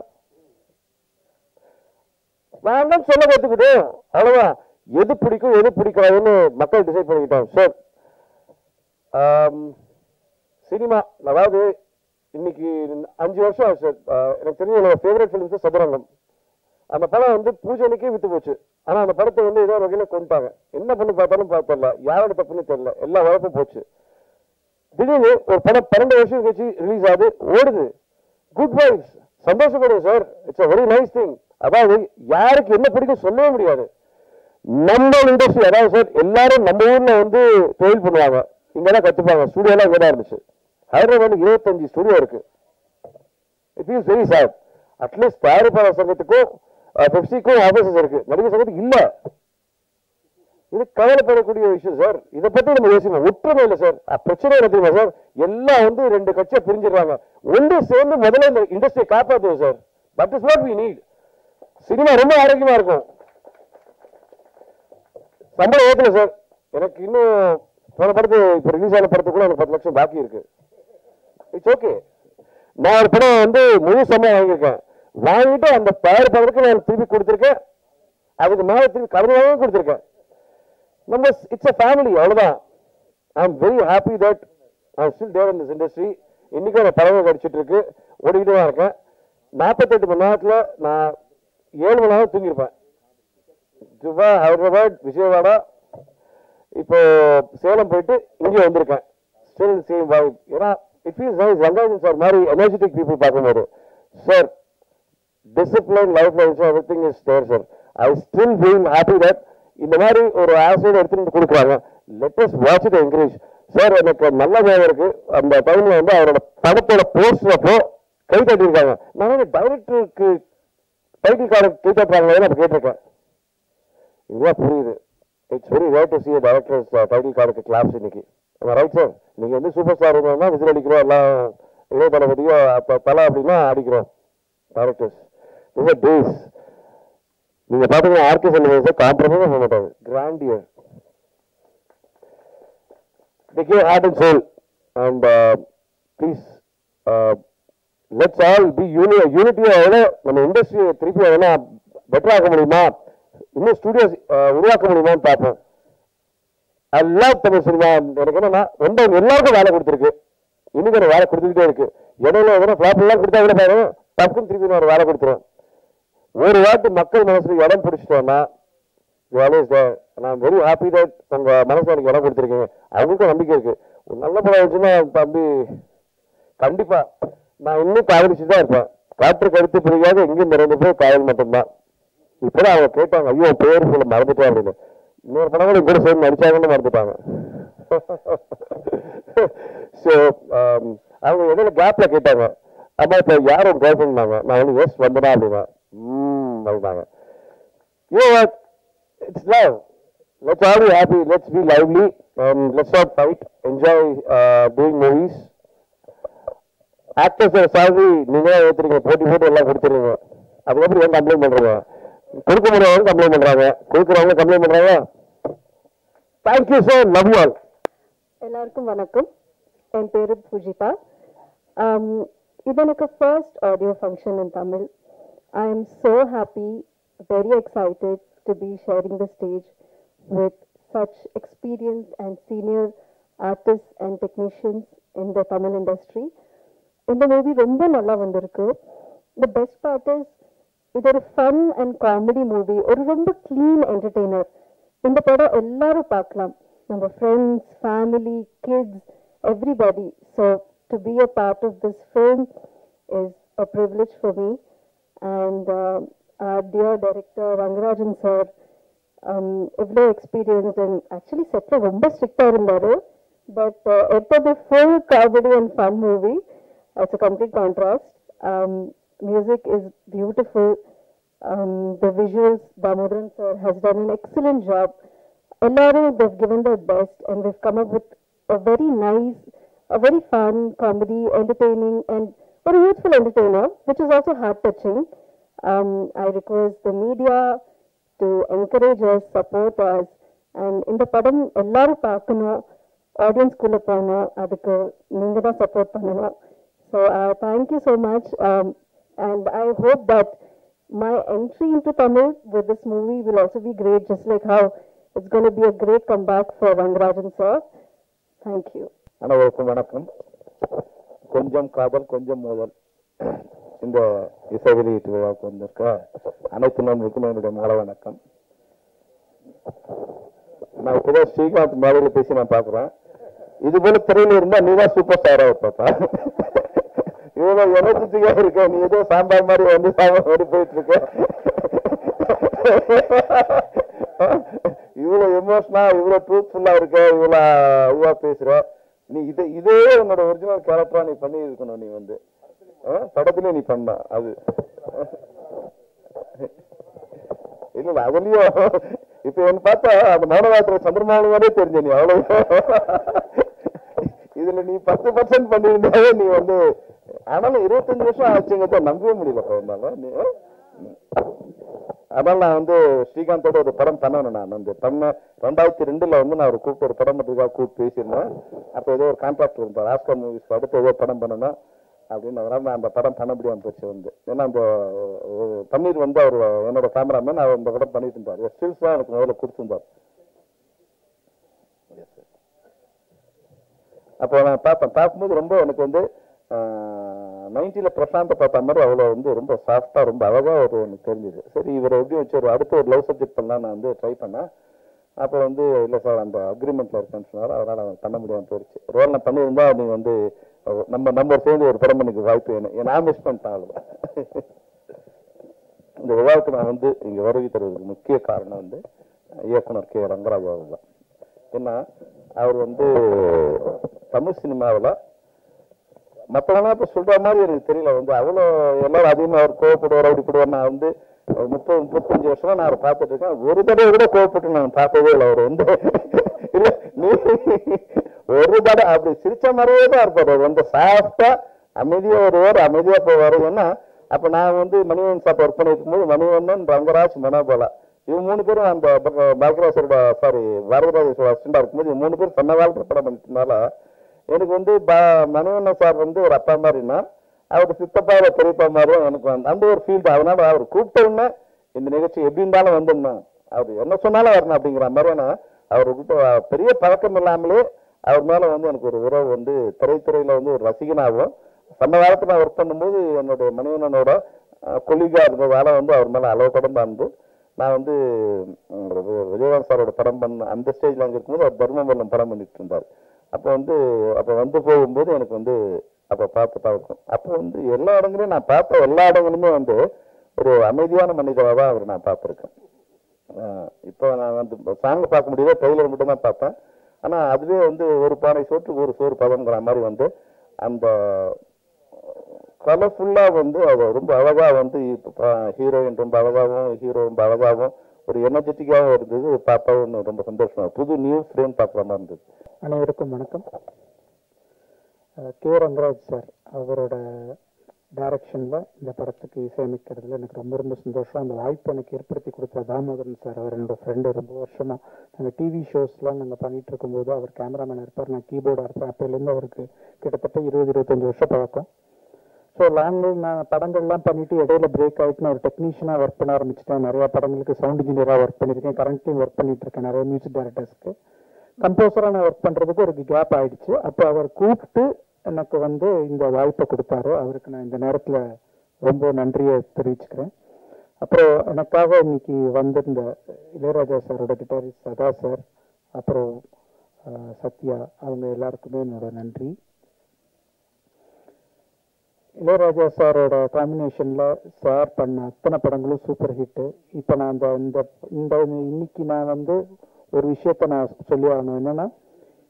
வேண்டாம் சொல்ல கற்றுக்கிட்டோம், அவ்வளவுதான். எது பிடிக்கும் எது பிடிக்காதுன்னு மக்கள் டிசைட் பண்ணிக்கிட்டோம் சார். சினிமா அதாவது இன்னைக்கு 5 வருஷம் ஆச்சு சார். எனக்கு தெரிஞ்ச என்னோட ஃபேவரட் ஃபிலிம்ஸ் சதுரங்கம். அந்த படம் வந்து பூஜைக்கே வித்து போச்சு. ஆனா அந்த படத்தை வந்து ஏதோ வகையில கொண்டுட்டாங்க. என்ன பண்ணி பார்த்தாலும் பார்த்தல, யாரோட தப்புன்னு தெரியல, எல்லா வழப்பும் போச்சு. திடீர்னு ஒரு படம் 12 வருஷம் கழிச்சு ரிலீஸ் ஆகுது, ஓடுது. குட் வைப்ஸ், சந்தோஷப்படுங்க sir. It's a very nice thing. அதாவது யாருக்கு என்ன பிடிக்கும் சொல்லவே முடியாது. நம்ம இண்டஸ்ட்ரி அதாவது சார் எல்லாரும் நம்ம ஊர்ல வந்து தொழில் பண்ணுவாங்க, இங்கெல்லாம் கத்துப்பாங்க. ஸ்டுடியோலாம் இங்கதான் இருந்துச்சு. ஹைதராபாத் 25 ஸ்டுடியோ இருக்கு. It is very sad. At least தயாரிப்பாளர் சங்கத்துக்கும் பெப்சிக்கும் ஆபீசஸ் இருக்கு, நடிகர் சங்கத்துக்கு இல்ல. இது கவலைப்படக்கூடிய விஷயம் சார். இதை பத்தி நம்ம யோசிக்கணும். ஒற்றுமை இல்லை சார். பிரச்சனை என்ன தெரியுமா சார்? எல்லாம் வந்து 2 கட்சியை பிரிஞ்சிடறாங்க. ஒன்று சேர்ந்து முதல்ல இந்த இண்டஸ்ட்ரியை காப்பாற்றுவோம் sir. That is what we need. Cinema ரொம்ப ஆரோக்கியமா இருக்கும். சம்பளம் ஏற்றல சார். எனக்கு இன்னும் போன படத்து இப்ப ரிலீஸ் ஆன படத்துக்குள்ள எனக்கு 10 லட்சம் பாக்கி இருக்கு. It's okay. நான் ஒரு படம் வந்து முழு சம்பளம் வாங்கியிருக்கேன். வாங்கிட்டு அந்த தயாரிப்பாளருக்கு நான் திருப்பி கொடுத்துருக்கேன். அதுக்கு மேலே திருப்பி கடன் கொடுத்துருக்கேன். நம்ம இட்ஸ் அ ஃபேமிலி, அவ்வளவுதான். I am very happy that I am still there in this industry. இன்னைக்கும் அந்த படங்கள் கிடைச்சிட்டு இருக்கு, ஓடிக்கிட்டு தான் இருக்கேன். 48 மணி நேரத்துல நான் 7 மணி நேரம் தூங்கியிருப்பேன். ஜுவா, ஹைதராபாத், விஜயவாடா, இப்போ சேலம் போயிட்டு இங்கே வந்திருக்கேன். Still same vibe. ஏன்னா it feels nice. Rangarajan sir மாதிரி எனர்ஜெட்டிக் பீப்புள் பார்க்கும்போது சார் டிசிப்ளின் லைஃப்ல everything is there sir. I still feel happy that இந்த மாதிரி ஒரு ஆசையோட எடுத்துட்டு கொடுக்குறாங்க. Let us watch it encourage sir. எனக்கு நல்ல ஞாபகம் இருக்கு, அந்த டைம்ல வந்து அவரோட படத்தோட போஸ்டர் அப்போ கை தட்டியிருக்காங்க. நான் வந்து டைரக்டருக்கு டைட்டில் கார்டு கை தட்டுறாங்களே அப்போ கேட்டிருக்கேன். இதுதான் புரியுது. It's very rare to see a director's title கார்டுக்கு கிளாப்ஸ் இன்னைக்கு. Right sir. நீங்க வந்து சூப்பர் ஸ்டார் இருந்தா விசில் அடிக்கிறோம், எல்லாம் இளைய தளபதியோ தலை அப்படின்னா அடிக்கிறோம் டைரக்டர்ஸ். டேஸ் நீங்க பாத்தீங்கன்னா ஆர்கே செல்வராஜ் காம்ப்ரமைஸ் பண்ண மாட்டாங்க. Grandeur, they give heart and soul, and please let's all be unity. நம்ம இண்டஸ்ட்ரியை திருப்பி எதனா பெட்டர் ஆக்க முடியுமா, இன்னும் ஸ்டுடியோஸ் உருவாக்க முடியுமான்னு பார்ப்போம். I love Tamil cinema. எனக்கு என்னன்னா ரொம்ப எல்லாருக்கும் வேலை கொடுத்துருக்கு, இன்னைக்கு ஒரு வேலை கொடுத்துக்கிட்டே இருக்கு. இடையில எதனா ஃபிளாப் எல்லாம் கொடுத்தா கூட பாருங்க, டக்குன்னு திருப்பி ஒரு வேலை கொடுத்துருவேன். ஒரு வாட்டி மக்கள் மனசுல இடம் பிடிச்சிட்டோம்னா நான் வெரி ஹாப்பி தட் உங்க மனசுல எனக்கு இடம் கொடுத்துருக்கீங்க. அவங்களுக்கும் நம்பிக்கை இருக்கு. ஒரு நல்ல படம் இருந்துச்சுன்னா தம்பி கண்டிப்பா நான் இன்னும் காதலிச்சுதான் இருப்பேன். காற்று கருத்து பிடிக்காது எங்கேயும் நிறைந்த போய் காதல் மட்டும்தான். இப்பதான் அவங்க கேட்டாங்க, ஐயோ பேர் சொல்ல மறந்துட்டேன் அப்படின்னு. இன்னொரு படம் கூட கூட சேர்ந்து நடிச்சாங்கன்னு மறந்துட்டாங்க. ஸோ அவங்க இடையில கேப்ல கேட்டாங்க, அம்மா இப்போ யாரும் கேர்ள் ஃப்ரெண்ட்னாங்க. நான் வந்து எஸ் வந்தனா அப்படின்னா அப்படின்னாங்க. It's love, let's all be happy, let's be lively and let's not fight, enjoy doing movies. ஆக்டர்ஸோட சேலரி நீங்களே ஏற்றுறீங்க, போட்டி போட்டு எல்லாம் கொடுத்துருங்க. அதுக்கப்புறம் ஏன் கம்ப்ளைண்ட் பண்றீங்க? கொடுக்க முடியாதவங்க கம்ப்ளைண்ட் பண்றாங்க, கொடுக்குறவங்க கம்ப்ளைண்ட் பண்றாங்க. Thank you sir, love you all. எல்லாருக்கும் வணக்கம். என் பேரு பூஜிதா. இது எனக்கு first audio function in Tamil. I am so happy, very excited to be sharing the stage with such experienced and senior artists and technicians in the Tamil industry. இந்த movie ரொம்ப நல்லா வந்திருக்கு. The best part is இது ஒரு fun and comedy movie, ஒரு ரொம்ப clean entertainer. இந்த படம் எல்லாரும் பார்க்கலாம், நம்ம friends, family, kids, everybody. So to be a part of this film is a privilege for me. And our dear director Rangarajan sir, எவ்வளோ எக்ஸ்பீரியன்ஸ் அண்ட் ஆக்சுவலி செட்டில் ரொம்ப ஸ்ட்ரிக்டாக இருந்தார். பட் எப்போது full comedy and fun movie, it's a complete contrast. Music is beautiful. The visuals, Damodaran sir has done an excellent job. Ellaru, they've given their best and we've come up with a very nice, a very fun comedy, entertaining and a youthful entertainer, which is also heart-touching. I request the media to encourage us, support us, and in the padam ellaru paakano, audience kulla pona, adukku neenga da support pananum. So thank you so much, and I hope that my entry into Tamil with this movie will also be great, just like how it's going to be a great comeback for Rangarajan sir. Thank you. அனைவருக்கும் வணக்கம். கொஞ்சம் காதல் கொஞ்சம் மோதல் இந்த இசை வெளியீட்டு விழாவுக்கு வந்திருக்க அனைத்து நண்பர்களுக்கும் என்னுடைய மாலை வணக்கம். நான் இப்போதான் ஸ்ரீகாந்த் மேடையில் பேசி நான் பார்க்குறேன். இது போல திரையில இருந்தா நீ தான் சூப்பர் ஸ்டாராக பாப்பா. இவ்வளவு எனர்ஜிட்டிக்கா இருக்க, நீ ஏதோ சாம்பார் மாதிரி வந்து சாம்பார் மாதிரி போயிட்டு இருக்க. இவ்வளவு எமோஷனா, இவ்வளவு ட்ரூத்ஃபுல்லா இருக்க, இவ்வளவு இதுவா பேசுற. நீ இதே உன்னோட ஒரிஜினல் கேரக்டரா நீ பண்ணி இருக்கணும். நீ வந்து படத்திலே நீ பண்ண அது இல்ல அதுலயும் இப்ப என்ன பார்த்தா அந்த மௌனவாத்திர சந்திரமாவே தெரிஞ்ச நீ அவ்வளவு. இதுல நீ 10% பண்ணியிருந்தாவே நீ வந்து, ஆனாலும் 25 வருஷம் ஆச்சுங்க, நம்பவே முடியல. நீ அதனால நான் வந்து ஸ்ரீகாந்தோட ஒரு படம் பண்ணணும். நான் வந்து 2002 வந்து நான் ஒரு கூப்பிட்டு ஒரு படம் பண்ணுறதுக்காக கூப்பிட்டு பேசியிருந்தேன். அப்போ ஏதோ ஒரு கான்ட்ராக்ட் இருந்தார், ஆஸ்கர் மூவிஸ் அடுத்து ஏதோ படம் பண்ணணும் அப்படின்னு. அதனால நான் அந்த படம் பண்ண முடியாமல் போச்சு வந்து. ஏன்னா அந்த பன்னீர் வந்து அவர் என்னோட கேமராமேன், அவர் அந்த படம் பண்ணிட்டு இருந்தார். ஸ்டில்ஸ் தான் எனக்கு முதல்ல கொடுத்துருந்தார். அப்போ நான் பார்க்கும்போது ரொம்ப எனக்கு வந்து 90ல பிரசாந்த பார்த்த மாதிரி அவ்வளோ வந்து ரொம்ப சாஃப்டாக ரொம்ப அழகாக ஒரு ஒன்று தெரிஞ்சுது. சரி இவரை எப்படி வச்சு ஒரு அடுத்த ஒரு லவ் சப்ஜெக்ட் பண்ணலாம் நான் வந்து ட்ரை பண்ணேன். அப்போ வந்து இல்லை சார் அந்த அக்ரிமெண்ட்டில் இருக்கேன்னு சொன்னார். அதனால் அவன் பண்ண முடியாமல் போயிடுச்சு. ரோல் நான் பண்ணியிருந்தா நீ வந்து நம்ம சேர்ந்து ஒரு படம் எனக்கு வாய்ப்பு வேணும். நான் மிஸ் பண்ணிட்டேன். அவ்வளோ இந்த விழாவுக்கு நான் வந்து இங்கே வருகை தருவதற்கு முக்கிய காரணம் வந்து இயக்குனர் கே ரங்கராஜ் அவர் தான். ஏன்னா அவர் வந்து தமிழ் சினிமாவில் மற்றவங்களாம் இப்போ சொல்ற மாதிரி எனக்கு தெரியல வந்து அவ்வளோ எல்லாரும் அதிகமாக அவர் கோவப்படுவார் அப்படி போடுவார். நான் வந்து 30-35 வருஷமா நான் அவரை பார்த்துட்டு இருக்கேன். ஒரு தடவை கூட கோவப்பட்டு நான் பார்த்ததே இல்லை. அவர் வந்து இல்லை நீ ஒரு தடவை அப்படி சிரிச்ச மாதிரியே தான் இருப்பார். அவர் வந்து சாஃப்டா அமைதியாக வருவார், அமைதியாக போவார். ஏன்னா அப்போ நான் வந்து மணிவன் சாப்பிட்டு ஒர்க் பண்ணிட்டு போது மணிவண்ணன், ரங்கராஜ், மனோபாலா இவங்க 3 பேரும் அந்த பாக்யராஜோட பாரதிராஜோட அசிஸ்டண்டா இருக்கும்போது 3 பேர் சொன்ன காலத்தில் படம் பண்ணிட்டனால எனக்கு வந்து மணிவண்ணன் சார் வந்து ஒரு அப்பா மாதிரின்னா அவர் சித்தப்பா பெரியப்பா மாதிரியும் எனக்கு அந்த ஒரு ஃபீல்டு. அதனால அவர் கூப்பிட்ட உடனே இந்த நிகழ்ச்சி எப்படி இருந்தாலும் வந்துடணும், அவர் என்ன சொன்னாலும் வரணும் அப்படிங்கிற மாதிரியான அவர்கிட்ட பெரிய பழக்கம் இல்லாமலே அவர் மேலே வந்து எனக்கு ஒரு உறவு வந்து திரைத்துறையில் வந்து ஒரு ரசிகனாகவும் சம காலத்தில் நான் ஒர்க் பண்ணும்போது என்னுடைய மணிவண்ணனோட கொலிகா இருந்ததால வந்து அவர் மேலே அளவு படம் வந்து நான் வந்து விஜயகாந்த் சாரோட படம் பண்ண அந்த ஸ்டேஜில் அங்கே இருக்கும்போது அவர் தர்மபுரம் படம் பண்ணிட்டு இருந்தார். அப்போ வந்து போகும்போது எனக்கு வந்து அப்போ பார்க்கும். அப்போ வந்து எல்லா இடங்களையும் நான் பார்த்த எல்லா இடங்களுமே வந்து ஒரு அமைதியான மனிதராக தான் அவர் நான் பார்த்துருக்கேன். இப்போ நான் வந்து சாங் பார்க்க முடியல, ட்ரெய்லர் மட்டும் தான் பார்த்தேன். ஆனால் அதுவே வந்து ஒரு பானை சோற்றுக்கு ஒரு சோறு பதம்ங்கிற மாதிரி வந்து அந்த கலர்ஃபுல்லாக வந்து அது ரொம்ப அழகாக வந்து இப்போ ஹீரோயின் ரொம்ப அழகாகவும் ஹீரோ ரொம்ப அழகாகவும் ஒரு எனர்ஜெட்டிக்காகவும் இருந்தது. பார்க்கவும் ரொம்ப சந்தோஷமா புது நியூ ஃப்ரேம் பார்க்குற மாதிரி இருந்தது. அனைவருக்கும் வணக்கம். கே ரங்கராஜ் சார் அவரோட டைரக்ஷனில் இந்த படத்துக்கு இசையமைக்கிறதுல எனக்கு ரொம்ப ரொம்ப சந்தோஷம். அந்த வாய்ப்பு எனக்கு ஏற்படுத்தி கொடுத்த தாமோதரன் சார், அவர் என்னோட ஃப்ரெண்டு. ரொம்ப வருஷமாக நாங்கள் டிவி ஷோஸ்லாம் நாங்கள் பண்ணிகிட்டு இருக்கும்போது அவர் கேமராமேன் இருப்பார், நான் கீபோர்டாக இருப்பேன். அப்போலேருந்து அவருக்கு கிட்டத்தட்ட 20-25 வருஷம் பழக்கம். ஸோ நான் படங்கள்லாம் பண்ணிவிட்டு இடையில பிரேக் ஆகிட்டு நான் ஒரு டெக்னீஷியனாக ஒர்க் பண்ண ஆரம்பிச்சிட்டேன். நிறையா படங்களுக்கு சவுண்ட் இன்ஜினியராக ஒர்க் பண்ணியிருக்கேன், கரண்ட்லையும் ஒர்க் பண்ணிட்டு இருக்கேன் நிறைய மியூசிக் டைரக்டர்ஸ்க்கு. கம்போசராக நான் ஒர்க் பண்ணுறதுக்கு ஒரு கேப் ஆகிடுச்சு. அப்போ அவர் கூப்பிட்டு எனக்கு வந்து இந்த வாய்ப்பை கொடுத்தாரு. அவருக்கு நான் இந்த நேரத்தில் ரொம்ப நன்றியை தெரிவிச்சுக்கிறேன். அப்புறம் எனக்காக இன்னைக்கு வந்திருந்த இளையராஜா சாரோட கிட்டாரிஸ்ட் சதா சார், அப்புறம் சத்யா, அவங்க எல்லாருக்குமே என்னோட நன்றி. இளையராஜா சாரோட காம்பினேஷனில் சார் பண்ண அத்தனை படங்களும் சூப்பர் ஹிட்டு. இப்போ நான் இன்னைக்கு நான் வந்து ஒரு விஷயத்த நான் சொல்லி ஆகணும். என்னன்னா,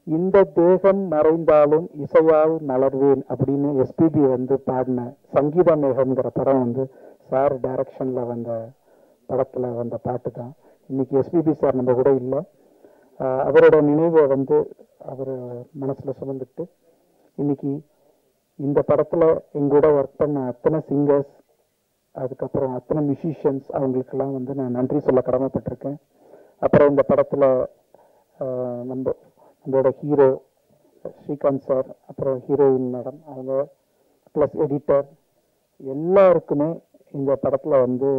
இந்த தேகம் மறைந்தாலும் இசையால் மலர்வேன் அப்படின்னு எஸ்பிபி வந்து பாடின சங்கீத மேகம்ங்கிற படம் வந்து சார் டைரக்ஷனில் வந்த படத்தில் வந்த பாட்டு தான். இன்னைக்கு எஸ்பிபி சார் நம்ம கூட இல்லை. அவரோட நினைவை வந்து அவர் மனசில் சுமந்துட்டு இன்னைக்கு இந்த படத்தில் எங்கூட ஒர்க் பண்ண அத்தனை சிங்கர்ஸ், அதுக்கப்புறம் அத்தனை மியூசிஷியன்ஸ், அவங்களுக்கெல்லாம் வந்து நான் நன்றி சொல்ல கடமைப்பட்டிருக்கேன். அப்புறம் இந்த படத்தில் நம்மளோட ஹீரோ ஸ்ரீகாந்த் சார், அப்புறம் ஹீரோயின் மேடம், அவங்க ப்ளஸ் எடிட்டர் எல்லாருக்குமே இந்த படத்தில் வந்து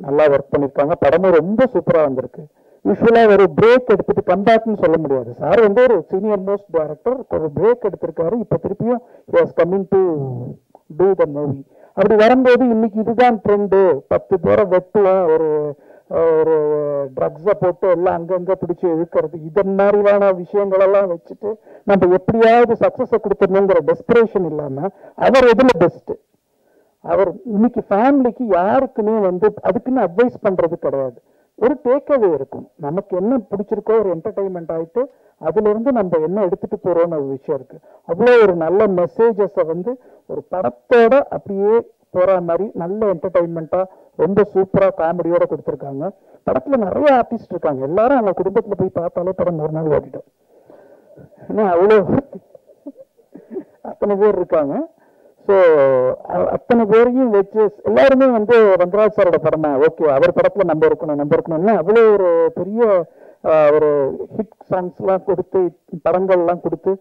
நல்லா ஒர்க் பண்ணியிருக்காங்க. படமும் ரொம்ப சூப்பராக வந்திருக்கு. யூஸ்வலாக ஒரு பிரேக் எடுத்துட்டு கம்பேக்ட்னு சொல்ல முடியாது. சார் வந்து ஒரு சீனியர் மோஸ்ட் டைரக்டர், ஒரு பிரேக் எடுத்திருக்காரு. இப்போ திருப்பியும் he was coming to do the movie. அப்படி வரும்போது இன்னைக்கு இதுதான் ட்ரெண்டு. 10 பேரை வெட்டுவோம், ஒரு ட்ரக்ஸை போட்டு எல்லாம் அங்கங்கே பிடிச்சி இழுக்கிறது, இதன் மாதிரியான விஷயங்களெல்லாம் வச்சுட்டு நம்ம எப்படியாவது சக்ஸஸை கொடுத்துடணுங்கிற டெஸ்பிரேஷன் இல்லாமல் அவர் எதில் பெஸ்ட்டு. அவர் இன்னைக்கு ஃபேமிலிக்கு யாருக்குமே வந்து அதுக்குன்னு அட்வைஸ் பண்ணுறது கிடையாது. ஒரு டேக்அவே இருக்கும், நமக்கு என்ன பிடிச்சிருக்கோ ஒரு என்டர்டைன்மெண்ட் ஆகிட்டு அதுலேருந்து நம்ம என்ன எடுத்துகிட்டு போகிறோன்னு ஒரு விஷயம் இருக்குது. அவ்வளோ ஒரு நல்ல மெசேஜஸை வந்து ஒரு படத்தோட அப்படியே போகிற மாதிரி நல்ல என்டர்டைன்மெண்ட்டாக ரொம்ப சூப்பராக காமெடியோடு கொடுத்துருக்காங்க. படத்தில் நிறைய ஆர்டிஸ்ட் இருக்காங்க. எல்லாரும் அவங்க குடும்பத்தில் போய் பார்த்தாலே படம் ஒரு நாள் ஓடிட்டோம். ஏன்னா அவ்வளோ அத்தனை பேர் இருக்காங்க. ஸோ அத்தனை பேரையும் வச்சு எல்லாருமே வந்து ரங்கராஜ் சாரோட படமா ஓகே, அவர் படத்தில் நம்ம இருக்கணும்னா அவ்வளோ ஒரு பெரிய ஒரு ஹிட் சாங்ஸ்லாம் கொடுத்து படங்கள்லாம் கொடுத்து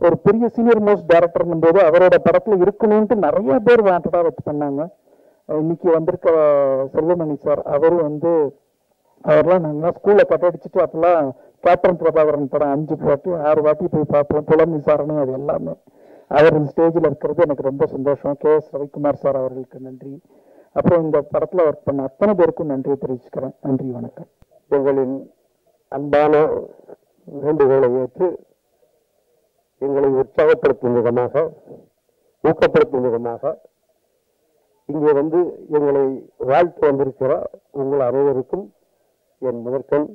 ஒரு பெரிய சீனியர் மோஸ்ட் டைரக்டர்னும் போது அவரோட படத்தில் இருக்கணும்ட்டு நிறைய பேர் வாண்டடாக வச்சு பண்ணாங்க. இன்னைக்கு வந்திருக்க செல்வமணி சார், அவரும் வந்து அவர்லாம் நாங்களாம் ஸ்கூலில் கட்டடிச்சுட்டு அப்பெல்லாம் கேப்டன் பிரபாகரன் படம் 5 வாட்டி 6 வாட்டி போய் பார்ப்போம். புலம் விசாரணை, அது எல்லாமே அவர் இந்த ஸ்டேஜில் இருக்கிறது எனக்கு ரொம்ப சந்தோஷம். KS ரவிக்குமார் சார் அவர்களுக்கு நன்றி. அப்புறம் இந்த படத்தில் ஒர்க் பண்ண அத்தனை பேருக்கும் நன்றியை தெரிவிச்சுக்கிறேன். நன்றி, வணக்கம். எங்களின் அன்பான வேண்டுகோளை ஏற்று எங்களை உற்சாகப்படுத்தும் விதமாக, ஊக்கப்படுத்தும் விதமாக இங்கே வந்து எங்களை வாழ்த்து வந்திருக்கிற உங்கள் அனைவருக்கும் என் முதற்கண்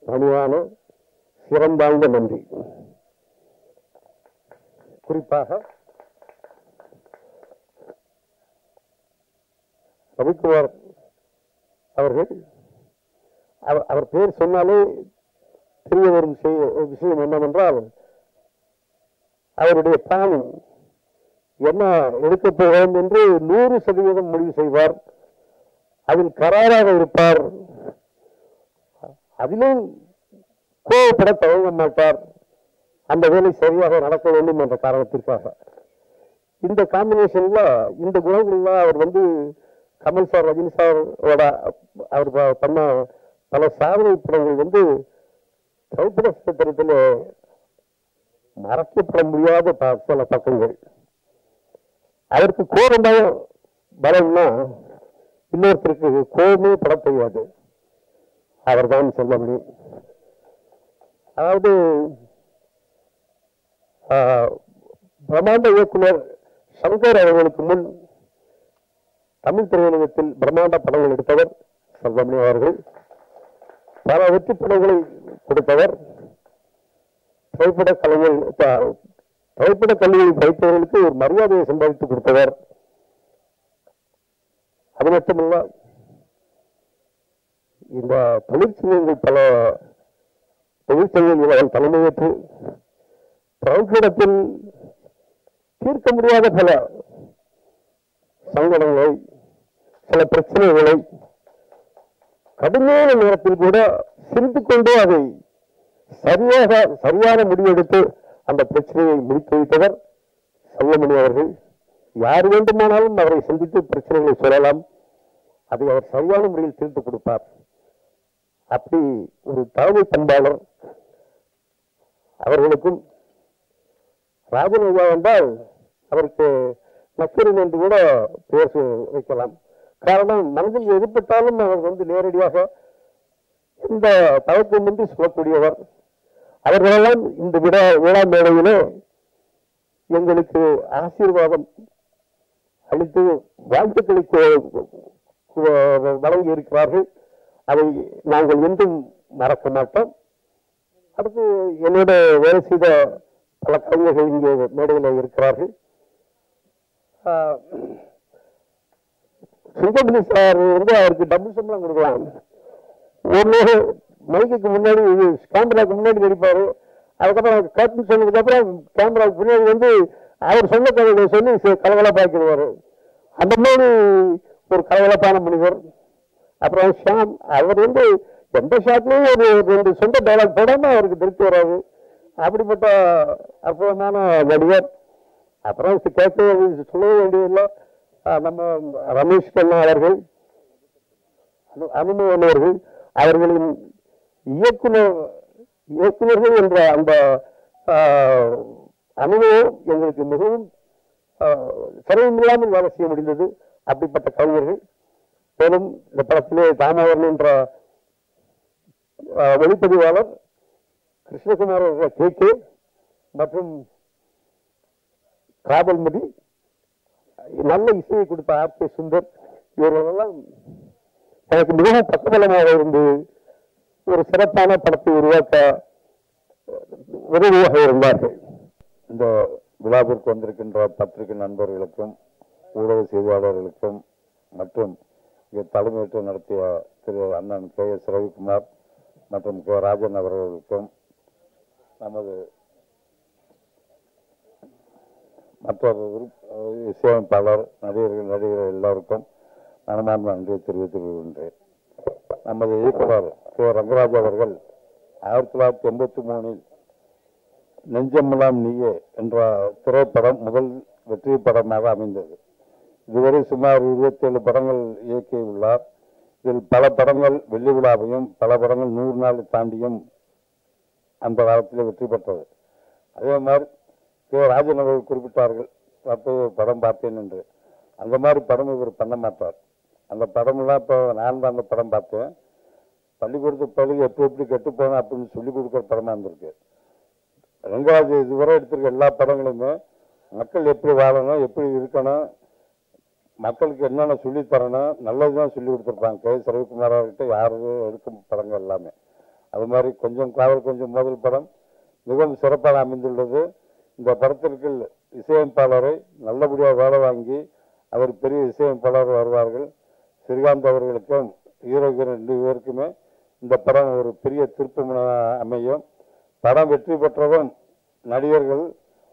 பணிவான சிறந்தாழ்ந்த நன்றி. குறிப்பாக ரவிக்குமார் அவர்கள், அவர் பேர் சொன்னாலே தெரிய வரும் விஷயம் என்னவென்றால், அவருடைய பிளானிங் என்ன எடுக்கப் போகிறோம் என்று 100% முடிவு செய்வார். அதில் கராராக இருப்பார். அதிலும் கோவப்பட தவங்க மாட்டார். அந்த வேலை சரியாக நடக்க வேண்டும் என்ற காரணத்திற்காக இந்த காம்பினேஷன்ல இந்த குணங்கள்லாம் அவர் வந்து கமல் சார், ரஜினி சாரோட அவர் பண்ண பல சாதனை படங்கள் வந்து திரைப்பட சித்திரத்தில் மறக்கப்பட முடியாத சில பக்கங்கள். அதற்கு கோபம் பலம்னா இன்னொருத்தருக்கு கோபமே பட தெரியாது, அவர் தான் சொல்ல முடியும். அதாவது பிரம்மாண்ட இயக்குனர் சங்கர் அவர்களுக்கு முன் தமிழ் திரையுலகத்தில் பிரம்மாண்ட படங்கள் எடுத்தவர் செல்வமணி அவர்கள் பல வெற்றி படங்களை கொடுத்தவர். திரைப்பட கல்லூரியில் படித்தவர்களுக்கு ஒரு மரியாதையை சம்பாதித்து கொடுத்தவர். அது மட்டுமல்ல, இந்த தொழிற்சங்கங்கள் பல தொழிற்சங்கங்கள் அவர்கள் தலைமையேற்று திரைப்படத்தில் தீர்க்க முடியாத பல சங்கடங்களை, சில பிரச்சனைகளை கடுமையான நேரத்தில் கூட சிரித்துக் கொண்டே அதை சரியான முடிவெடுத்து அந்த பிரச்சனையை முடித்து வைத்தவர் செல்வமணி அவர்கள். யார் வேண்டுமானாலும் அவரை சந்தித்து பிரச்சனைகளை சொல்லலாம், அதை அவர் சரியான முறையில் தீர்த்து கொடுப்பார். அப்படி ஒரு தலைமை பண்பாளர். அவர்களுக்கும் ராஜன் ஐயா என்றால் அவருக்கு நக்கீரன் என்று கூட பேச வைக்கலாம். காரணம், மனதில் எதிர்ப்பட்டாலும் அவர் நேரடியாக இந்த தவக்கமின்றி சொல்லக்கூடியவர். அவர்களெல்லாம் இந்த விழா மேடையிலே எங்களுக்கு ஆசீர்வாதம் அளித்து வாழ்த்துக்களை வழங்கி இருக்கிறார்கள். அதை நாங்கள் என்றும் மறக்க மாட்டோம். அடுத்து என்னோட வேலை செய்த பல கலைஞர்கள் இங்கே மேடையில் இருக்கிறார்கள். சுந்தரமணி சார் அவருக்கு டபுள் சம்பளம் கொடுக்கலாம். ஒன்று மைக்கு முன்னாடி கேமராவுக்கு முன்னாடி நடிப்பாரு, அதுக்கப்புறம் கர்டன் சொன்னதுக்கு அப்புறம் கேமராவுக்கு பின்னாடி அவர் சொன்ன கதைகளை சொல்லி கலகலப்பாக்கிடுவாரு. அந்த மாதிரி ஒரு கலகலப்பான மனிதர். அப்புறம் ஷாம், அவர் எந்த ஷாட்லையும் ஒரு 2 சொந்த டைலாக் போடாம அவருக்கு திருப்தி வராது. அப்படிப்பட்ட அற்புதமான நடிகர். அப்புறம் கேட்க சொல்லவே வேண்டியதில்லை, நம்ம ரமேஷ் கண்ணா அவர்கள், அனுமன் அவர்கள், அவர்களின் இயக்குநர்கள் என்ற அந்த அனுபவம் எங்களுக்கு மிகவும் சிரமமில்லாமல் வேலை செய்ய முடிந்தது. அப்படிப்பட்ட கலைஞர்கள். மேலும் இந்த படத்திலே தாமோதரன் என்ற ஒளிப்பதிவாளர், கிருஷ்ணகுமார் கே மற்றும் காதல்மதி, நல்ல இசையை கொடுத்த ஆர்.கே. சுந்தர், இவர்களெல்லாம் எனக்கு மிகவும் பக்கபலமாக இருந்து ஒரு சிறப்பான படத்தை உருவாக்க உதவியாக இருந்தார்கள். இந்த விழாவிற்கு வந்திருக்கின்ற பத்திரிகை நண்பர்களுக்கும் ஊடக செய்தியாளர்களுக்கும் மற்றும் இங்கே தலைமையேற்று நடத்திய திரு அண்ணன் கே.எஸ். ரவிக்குமார் மற்றும் கே. ராஜன் அவர்களுக்கும் நமது மற்றொரு இசையமைப்பாளர், நடிகர்கள் எல்லோருக்கும் மனமார்ந்த நன்றியை தெரிவித்துக் கொள்கின்றேன். நமது இயக்குனர் கே. ரங்கராஜ் அவர்கள் 1983 நெஞ்சமெல்லாம் நீயே என்ற திரைப்படம் முதல் வெற்றி படமாக அமைந்தது. இதுவரை சுமார் 27 படங்கள் இயக்கியுள்ளார். இதில் பல படங்கள் வெள்ளி விழாவையும் பல படங்கள் 100 நாள் தாண்டியும் அந்த காலத்தில் வெற்றி பெற்றது. அதே மாதிரி கே. ராஜன் அவர்கள் குறிப்பிட்டார்கள், அப்போது படம் பார்த்தேன் என்று. அந்த மாதிரி படம் இவர் பண்ண மாட்டார். அந்த படமெல்லாம் இப்போ நான் தான் அந்த படம் பார்த்தேன். பள்ளிக்கூடத்து பள்ளி எப்படி கெட்டுப்போனேன் அப்படின்னு சொல்லிக் கொடுக்குற படமாக இருந்திருக்கு. ரங்கராஜ் இதுவரை எடுத்திருக்க எல்லா படங்களுமே மக்கள் எப்படி வாழணும், எப்படி இருக்கணும், மக்களுக்கு என்னென்ன சொல்லித்தரணும், நல்லதுதான் சொல்லி கொடுத்துருப்பாங்க. கே.எஸ். ரவிக்குமார் அவர்கிட்ட யாரும் எடுக்கும் படங்கள் எல்லாமே அது மாதிரி. கொஞ்சம் காவல் கொஞ்சம் முதல் படம் மிகவும் சிறப்பாக அமைந்துள்ளது. இந்த படத்திற்கு இசையமைப்பாளரை நல்லபடியாக வேலை வாங்கி அவர் பெரிய இசையமைப்பாளர் வருவார்கள். ஸ்ரீகாந்த் அவர்களுக்கும் ஹீரோக்கு 2 பேருக்குமே இந்த படம் ஒரு பெரிய திருப்பு அமையும். படம் வெற்றி பெற்றதும் நடிகர்கள்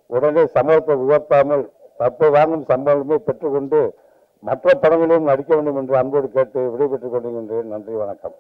உடனே சம்பளத்தை உயர்த்தாமல் தப்பு வாங்கும் சம்பளமே பெற்றுக்கொண்டு மற்ற படங்களிலும் நடிக்க வேண்டும் என்று அன்போடு கேட்டு விடைபெற்றுக் கொண்டிருக்கின்றேன். நன்றி, வணக்கம்.